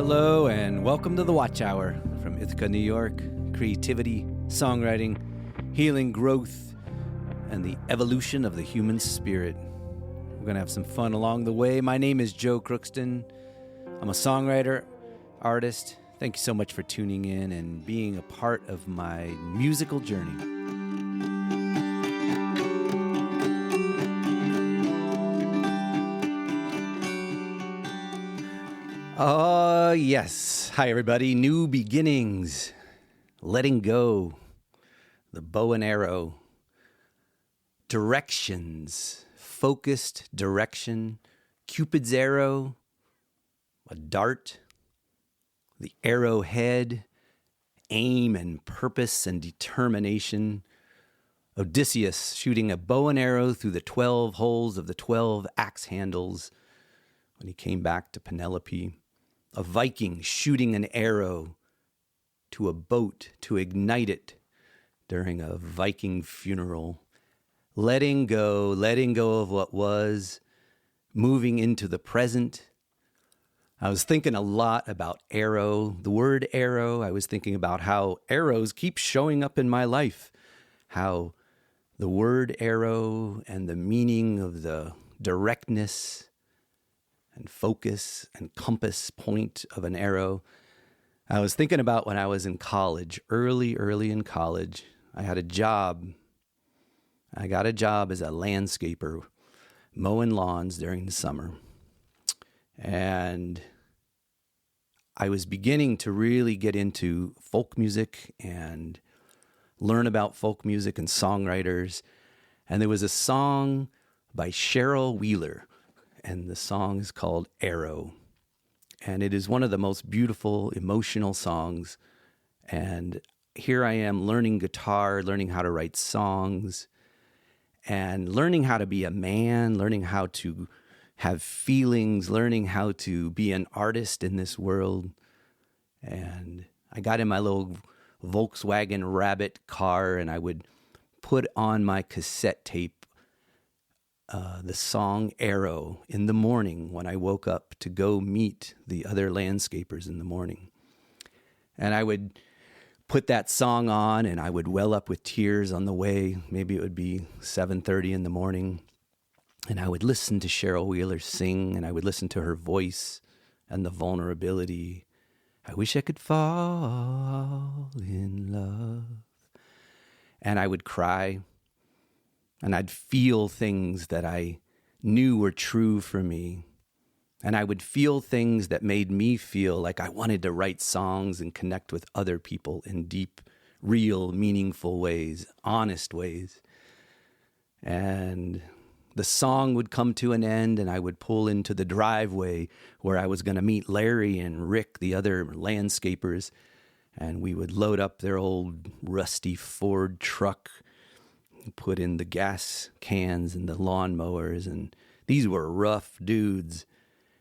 Hello and welcome to the Watch Hour from Ithaca, New York. Creativity, songwriting, healing, growth, and the evolution of the human spirit. We're going to have some fun along the way. My name is Joe Crookston. I'm a songwriter, artist. Thank you so much for tuning in and being a part of my musical journey. Yes. Hi, everybody. New beginnings. Letting go. The bow and arrow. Directions. Focused direction. Cupid's arrow. A dart. The arrowhead. Aim and purpose and determination. Odysseus shooting a bow and arrow through the 12 holes of the 12 axe handles when he came back to Penelope. A Viking shooting an arrow to a boat to ignite it during a Viking funeral. Letting go of what was, moving into the present. I was thinking a lot about arrow, the word arrow. I was thinking about how arrows keep showing up in my life, how the word arrow and the meaning of the directness and focus and compass point of an arrow. I was thinking about when I was in college, early in college. I had a job. I got a job as a landscaper, mowing lawns during the summer. And I was beginning to really get into folk music and learn about folk music and songwriters. And there was a song by Cheryl Wheeler, and the song is called Arrow. And it is one of the most beautiful, emotional songs. And here I am learning guitar, learning how to write songs, and learning how to be a man, learning how to have feelings, learning how to be an artist in this world. And I got in my little Volkswagen Rabbit car, and I would put on my cassette tape the song Arrow in the morning when I woke up to go meet the other landscapers in the morning. And I would put that song on and I would well up with tears on the way. Maybe it would be 7:30 in the morning. And I would listen to Cheryl Wheeler sing, and I would listen to her voice and the vulnerability. I wish I could fall in love. And I would cry. And I'd feel things that I knew were true for me. And I would feel things that made me feel like I wanted to write songs and connect with other people in deep, real, meaningful ways, honest ways. And the song would come to an end, and I would pull into the driveway where I was going to meet Larry and Rick, the other landscapers. And we would load up their old rusty Ford truck, put in the gas cans and the lawnmowers, and these were rough dudes.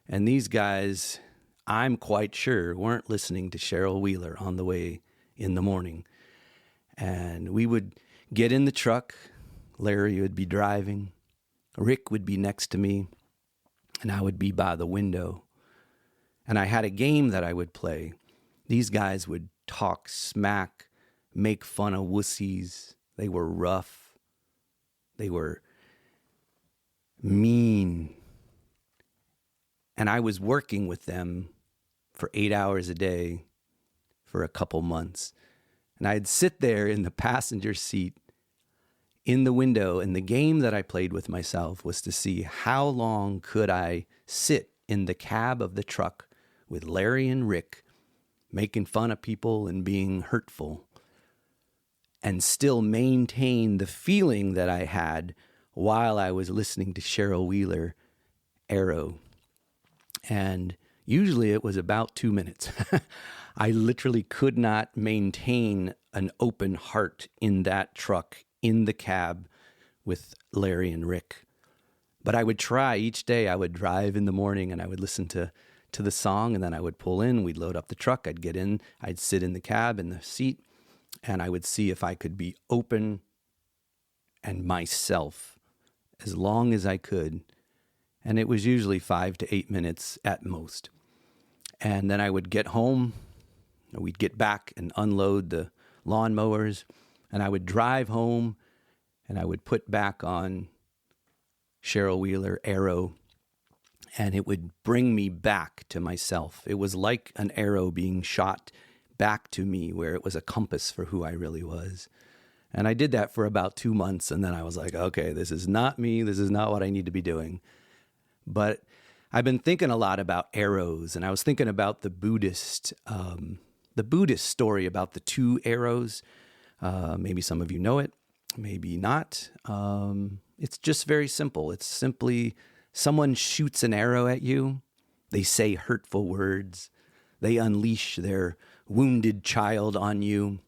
And these guys, I'm quite sure, weren't listening to Cheryl Wheeler on the way in the morning. And we would get in the truck. Larry would be driving. Rick would be next to me, and I would be by the window. And I had a game that I would play. These guys would talk smack, make fun of wussies. They were rough. They were mean. And I was working with them for 8 hours a day for a couple months. And I'd sit there in the passenger seat in the window, and the game that I played with myself was to see how long could I sit in the cab of the truck with Larry and Rick making fun of people and being hurtful, and still maintain the feeling that I had while I was listening to Cheryl Wheeler, Arrow. And usually it was about 2 minutes. I literally could not maintain an open heart in that truck, in the cab with Larry and Rick. But I would try each day. I would drive in the morning and I would listen to the song, and then I would pull in, we'd load up the truck, I'd get in, I'd sit in the cab in the seat, and I would see if I could be open and myself as long as I could. And it was usually 5 to 8 minutes at most. And then I would get home, we'd get back and unload the lawnmowers, and I would drive home and I would put back on Cheryl Wheeler Arrow, and it would bring me back to myself. It was like an arrow being shot back to me, where it was a compass for who I really was. And I did that for about 2 months, and then I was like, okay, this is not me. This is not what I need to be doing. But I've been thinking a lot about arrows, and I was thinking about the Buddhist story about the 2 arrows. Maybe some of you know it, maybe not. It's just very simple. It's simply someone shoots an arrow at you. They say hurtful words. They unleash their wounded child on you,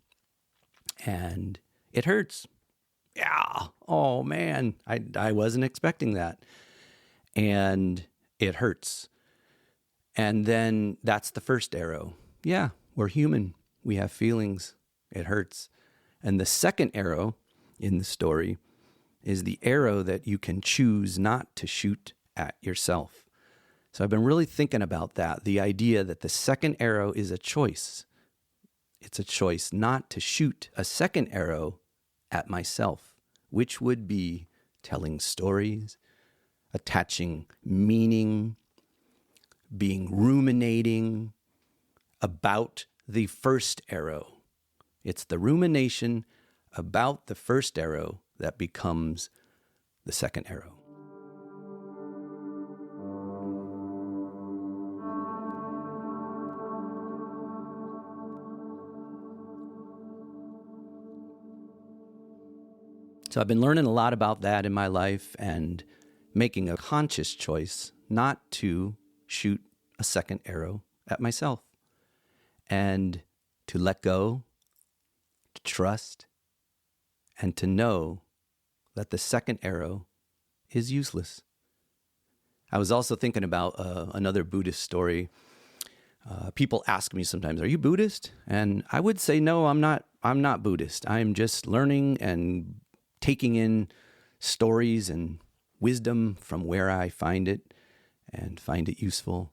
and it hurts. Yeah. Oh man, I wasn't expecting that. And it hurts. And then that's the first arrow. Yeah, we're human. We have feelings. It hurts. And the second arrow in the story is the arrow that you can choose not to shoot at yourself. So I've been really thinking about that, the idea that the second arrow is a choice. It's a choice not to shoot a second arrow at myself, which would be telling stories, attaching meaning, being ruminating about the first arrow. It's the rumination about the first arrow that becomes the second arrow. So I've been learning a lot about that in my life and making a conscious choice not to shoot a second arrow at myself, and to let go, to trust, and to know that the second arrow is useless. I was also thinking about another Buddhist story. People ask me sometimes, "Are you Buddhist?" And I would say, "No, I'm not. I'm not Buddhist. I'm just learning and taking in stories and wisdom from where I find it and find it useful."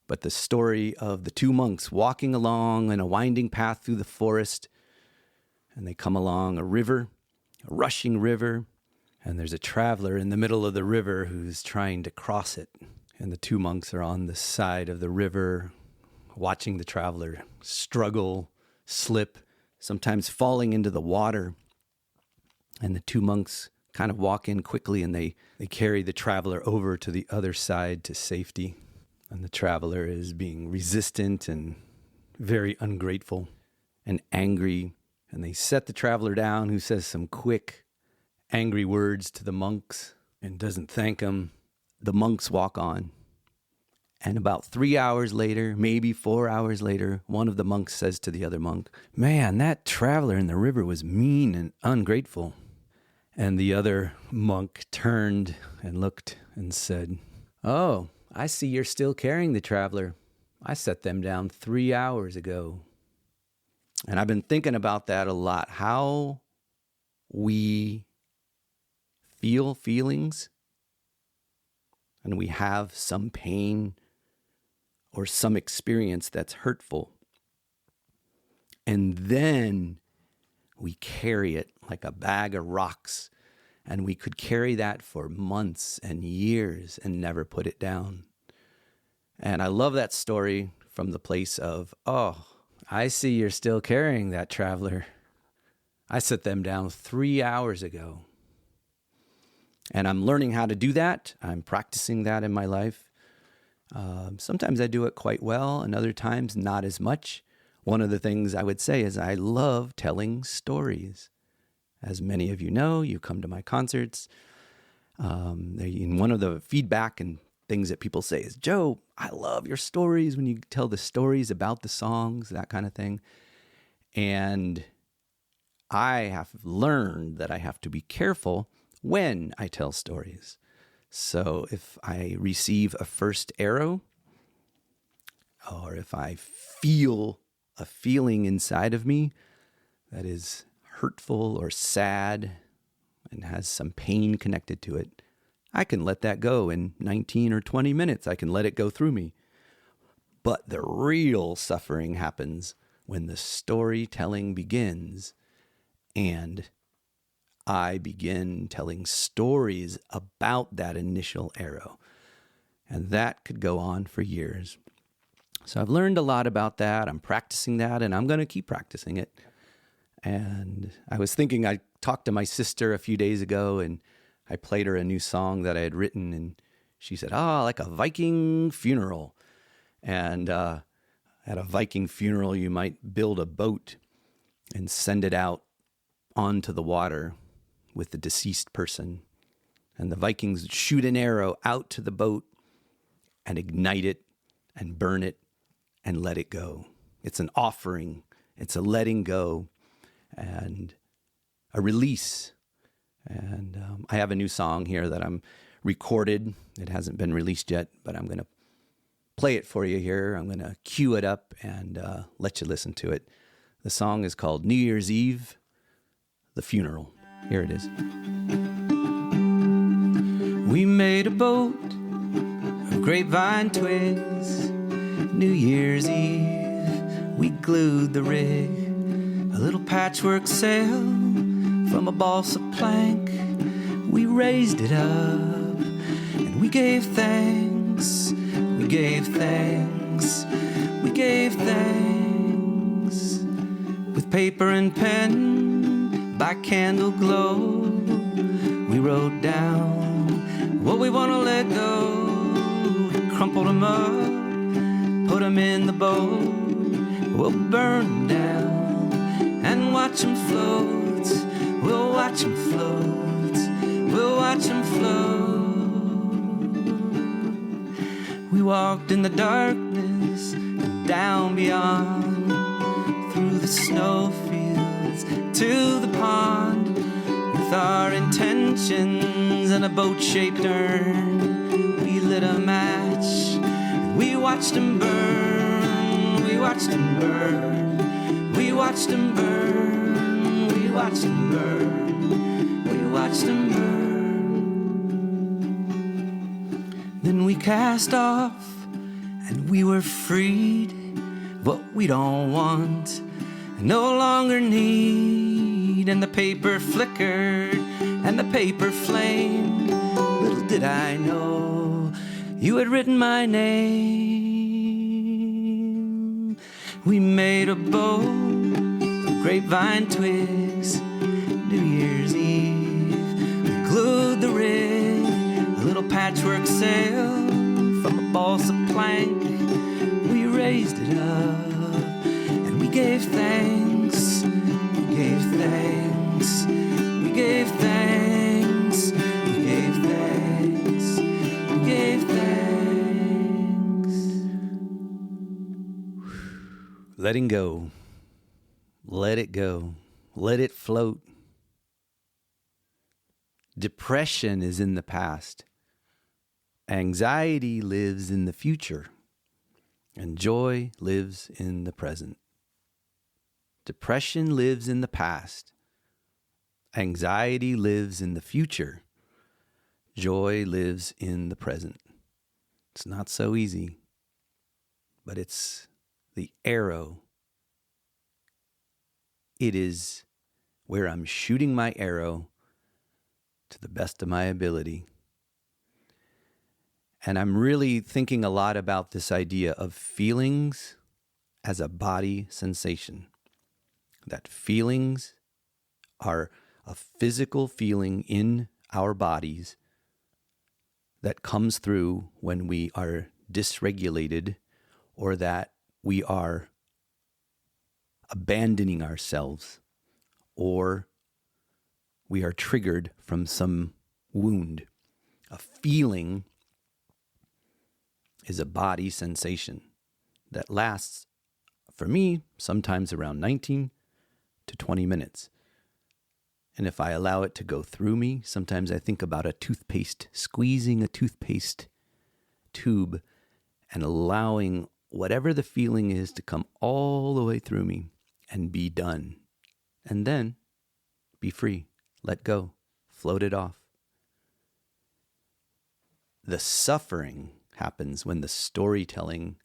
But the story of the 2 monks walking along in a winding path through the forest, and they come along a river, a rushing river, and there's a traveler in the middle of the river who's trying to cross it. And the 2 monks are on the side of the river watching the traveler struggle, slip, sometimes falling into the water. And the 2 monks kind of walk in quickly, and they carry the traveler over to the other side to safety. And the traveler is being resistant and very ungrateful and angry. And they set the traveler down, who says some quick, angry words to the monks and doesn't thank them. The monks walk on. And about 3 hours later, maybe 4 hours later, one of the monks says to the other monk, "Man, that traveler in the river was mean and ungrateful." And the other monk turned and looked and said, "Oh, I see you're still carrying the traveler. I set them down 3 hours ago." And I've been thinking about that a lot, how we feel feelings and we have some pain or some experience that's hurtful. And then we carry it like a bag of rocks, and we could carry that for months and years and never put it down. And I love that story from the place of, "Oh, I see you're still carrying that traveler. I set them down 3 hours ago." And I'm learning how to do that. I'm practicing that in my life. Sometimes I do it quite well, and other times not as much. One of the things I would say is I love telling stories. As many of you know, you come to my concerts. And one of the feedback and things that people say is, "Joe, I love your stories when you tell the stories about the songs," that kind of thing. And I have learned that I have to be careful when I tell stories. So if I receive a first arrow, or if I feel a feeling inside of me that is hurtful or sad and has some pain connected to it, I can let that go in 19 or 20 minutes. I can let it go through me. But the real suffering happens when the storytelling begins and I begin telling stories about that initial arrow. And that could go on for years. So I've learned a lot about that. I'm practicing that, and I'm going to keep practicing it. And I was thinking, I talked to my sister a few days ago, and I played her a new song that I had written, and she said, like a Viking funeral. And at a Viking funeral, you might build a boat and send it out onto the water with the deceased person. And the Vikings shoot an arrow out to the boat and ignite it and burn it and let it go. It's an offering. It's a letting go and a release. And I have a new song here that I'm recorded. It hasn't been released yet, but I'm going to play it for you here. I'm going to cue it up and let you listen to it. The song is called New Year's Eve, The Funeral. Here it is. We made a boat of grapevine twigs. New Year's Eve, we glued the rig. A little patchwork sail from a balsa plank. We raised it up and we gave thanks. We gave thanks. We gave thanks. With paper and pen by candle glow, we wrote down what we want to let go. We crumpled them up, put them in the boat. We'll burn them down and watch them float. We'll watch them float. We'll watch them float. We walked in the darkness and down beyond, through the snowfields to the pond, with our intentions and a boat-shaped urn. We lit a match and we watched them burn. We watched them burn. We watched them burn. We watched them burn. We watched them burn. Then we cast off and we were freed of what we don't want and no longer need. And the paper flickered and the paper flamed. Little did I know you had written my name. We made a boat of grapevine twigs. New Year's Eve, we glued the rig. A little patchwork sail from a balsa plank. We raised it up and we gave thanks. We gave thanks. We gave thanks. We gave thanks. We gave thanks. Letting go. Let it go. Let it float. Depression is in the past. Anxiety lives in the future. And joy lives in the present. Depression lives in the past. Anxiety lives in the future. Joy lives in the present. It's not so easy, but it's the arrow. It is where I'm shooting my arrow to the best of my ability. And I'm really thinking a lot about this idea of feelings as a body sensation. That feelings are a physical feeling in our bodies that comes through when we are dysregulated or that we are abandoning ourselves or we are triggered from some wound. A feeling is a body sensation that lasts, for me, sometimes around 19 to 20 minutes. And if I allow it to go through me, sometimes I think about a toothpaste, squeezing a toothpaste tube and allowing whatever the feeling is to come all the way through me and be done. And then be free, let go, float it off. The suffering happens when the storytelling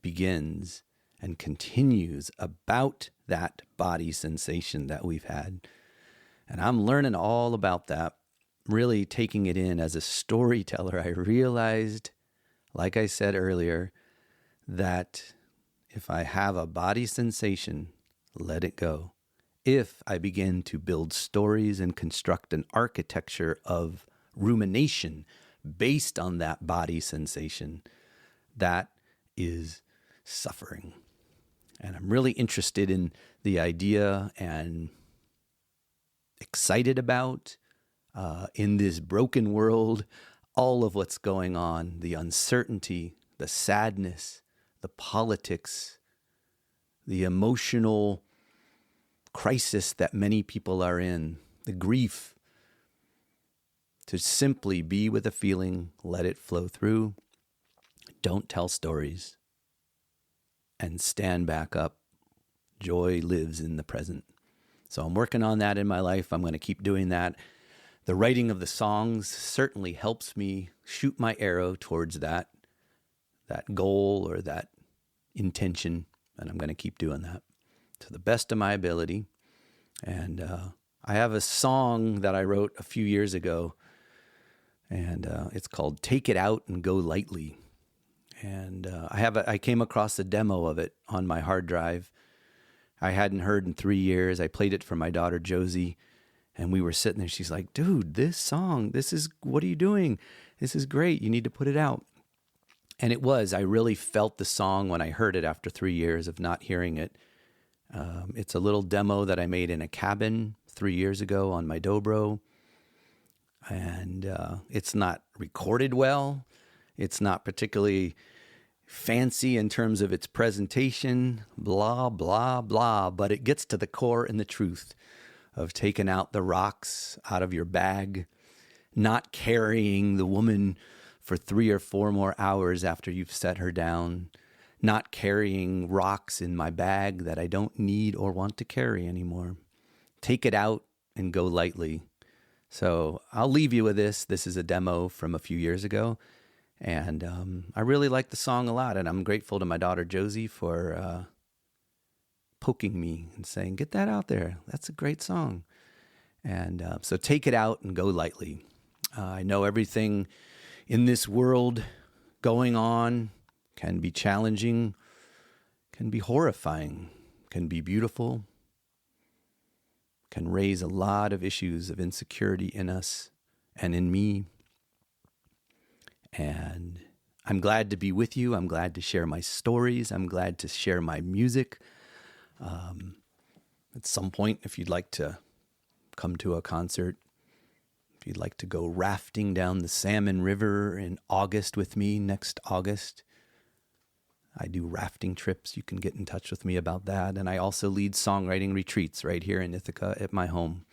begins and continues about that body sensation that we've had. And I'm learning all about that, really taking it in as a storyteller. I realized, like I said earlier, that if I have a body sensation, let it go. If I begin to build stories and construct an architecture of rumination based on that body sensation, that is suffering. And I'm really interested in the idea and excited about, in this broken world, all of what's going on, the uncertainty, the sadness, the politics, the emotional crisis that many people are in, the grief. To simply be with a feeling, let it flow through, don't tell stories, and stand back up. Joy lives in the present. So I'm working on that in my life. I'm going to keep doing that. The writing of the songs certainly helps me shoot my arrow towards that goal or that intention, and I'm going to keep doing that to the best of my ability. And I have a song that I wrote a few years ago, and it's called "Take It Out and Go Lightly." And I came across a demo of it on my hard drive. I hadn't heard in 3 years. I played it for my daughter Josie, and we were sitting there. She's like, "Dude, this song, what are you doing? This is great. You need to put it out." And it was. I really felt the song when I heard it after 3 years of not hearing it. It's a little demo that I made in a cabin 3 years ago on my Dobro. And it's not recorded well. It's not particularly fancy in terms of its presentation, blah, blah, blah. But it gets to the core and the truth of taking out the rocks out of your bag, not carrying the woman for 3 or 4 more hours after you've set her down, not carrying rocks in my bag that I don't need or want to carry anymore. Take it out and go lightly. So I'll leave you with this. This is a demo from a few years ago. And I really like the song a lot. And I'm grateful to my daughter Josie for poking me and saying, "Get that out there. That's a great song." And so take it out and go lightly. I know everything in this world going on can be challenging, can be horrifying, can be beautiful, can raise a lot of issues of insecurity in us and in me. And I'm glad to be with you. I'm glad to share my stories. I'm glad to share my music. At some point, if you'd like to come to a concert, if you'd like to go rafting down the Salmon River in August with me next August, I do rafting trips. You can get in touch with me about that. And I also lead songwriting retreats right here in Ithaca at my home.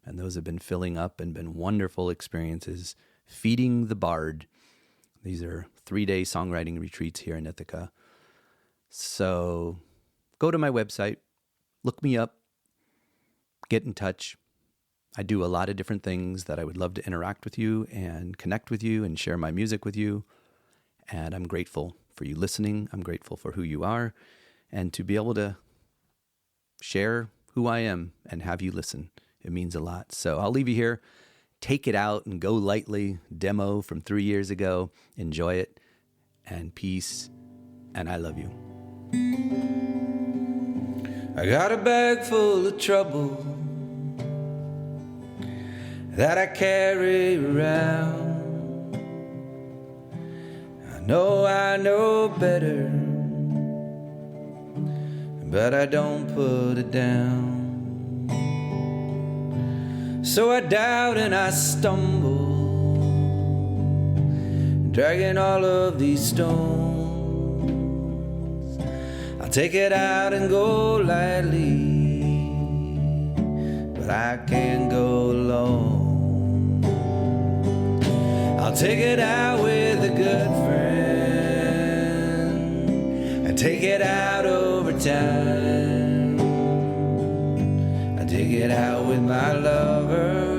And those have been filling up and been wonderful experiences. Feeding the Bard. These are 3-day songwriting retreats here in Ithaca. So go to my website, look me up, get in touch. I do a lot of different things that I would love to interact with you and connect with you and share my music with you. And I'm grateful for you listening. I'm grateful for who you are and to be able to share who I am and have you listen. It means a lot. So I'll leave you here. Take it out and go lightly. Demo from 3 years ago. Enjoy it. And peace. And I love you. I got a bag full of trouble that I carry around. I know better, but I don't put it down. So I doubt and I stumble, dragging all of these stones. I'll take it out and go lightly, but I can't go alone. I'll take it out with a good friend and take it out over time. I take it out with my lover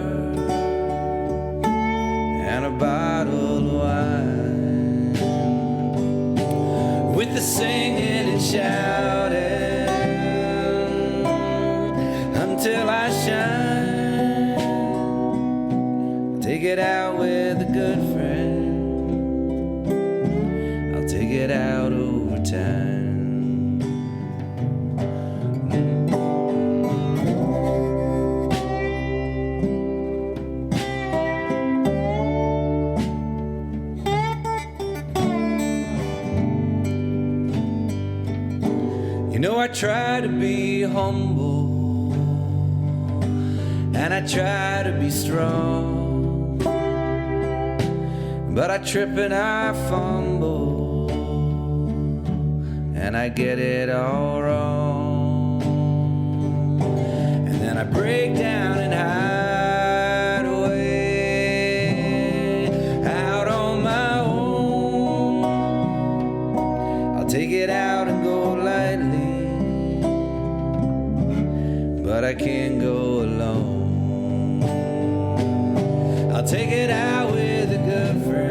and a bottle of wine, with the singing shouting until I shine. I'll take it out with a good friend. I'll take it out over time. You know, I try to be humble and I try to be strong, but I trip and I fumble and I get it all wrong. And then I break down and hide away out on my own. I'll take it out and go lightly, but I can't go alone. I'll take it out with a good friend.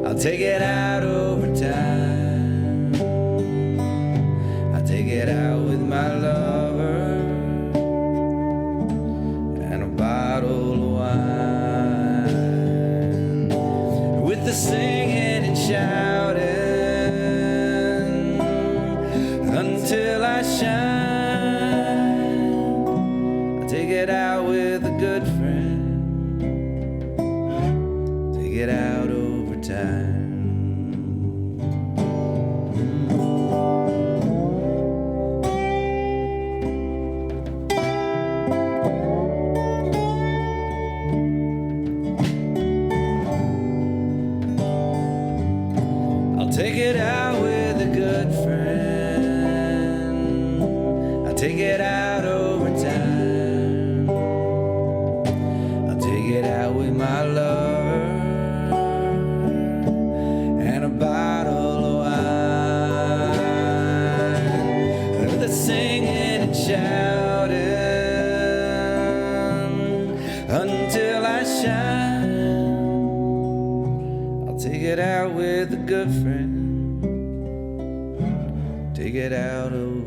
I'll take it out over time. I'll take it out with my lover and a bottle of wine, with the singing and shouting until I shine. Take it out with a good friend. Take it out over time. I'll take it out with a good friend. I'll take it out over time. I'll take it out with my lover and a bottle of wine, with the singing and shouting until I shine. I'll take it out with a good friend. Take it out over